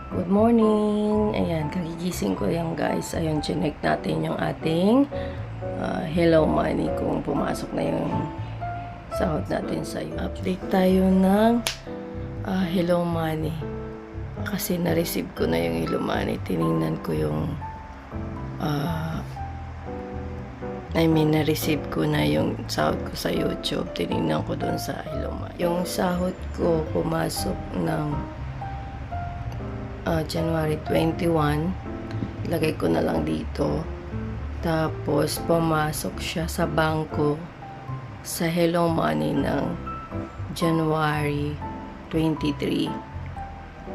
Good morning! Ayan, kagigising ko yan guys. Ayun, chinek natin yung ating Hello Money kung pumasok na yung sahod natin sa update tayo ng Hello Money. Kasi na-receive ko na yung Hello Money. Tiningnan ko yung na-receive ko na yung sahod ko sa YouTube. Tiningnan ko doon sa Hello Money. Yung sahod ko pumasok ng January 21, lagay ko na lang dito. Tapos pumasok siya sa bangko sa Hello Money ng January 23.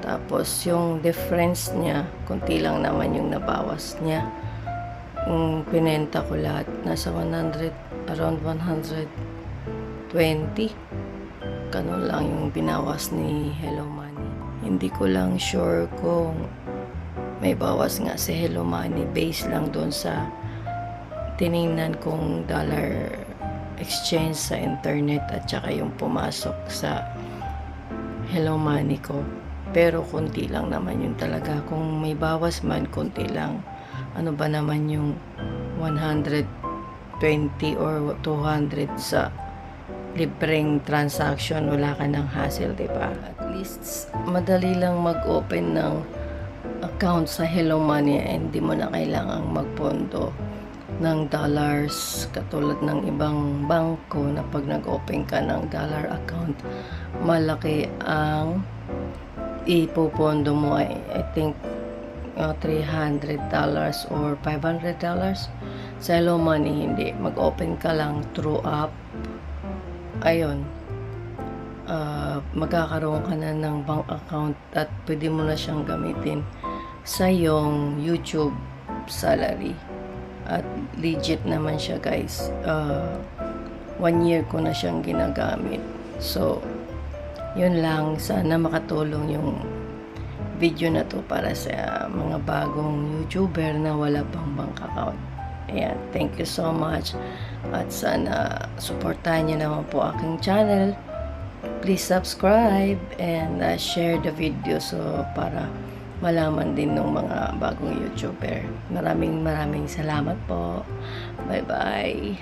Tapos yung difference niya, konti lang naman yung nabawas niya. Pinenta ko lahat, nasa 100, around 120. Ganun lang yung binawas ni Hello Money. Hindi ko lang sure kung may bawas nga si Hello Money based lang doon sa tiningnan kong dollar exchange sa internet at saka yung pumasok sa Hello Money ko. Pero konti lang naman yun talaga. Kung may bawas man, konti lang. Ano ba naman yung 120 or 200 sa libreng transaction, wala ka ng hassle, diba? At least, madali lang mag-open ng account sa Hello Money and hindi mo na kailangang magpondo ng dollars katulad ng ibang bangko na pag nag-open ka ng dollar account, malaki ang ipopondo mo. I think $300 or $500. Sa Hello Money, hindi. Mag-open ka lang through app. Ayun, magkakaroon ka na ng bank account at pwede mo na siyang gamitin sa iyong YouTube salary. At legit naman siya guys. 1 year ko na siyang ginagamit. So, yun lang. Sana makatulong yung video na to para sa mga bagong YouTuber na wala pang bank account. Ayan, thank you so much. At sana supportahan niyo naman po aking channel. Please subscribe and share the video so para malaman din ng mga bagong YouTuber. Maraming salamat po. Bye-bye.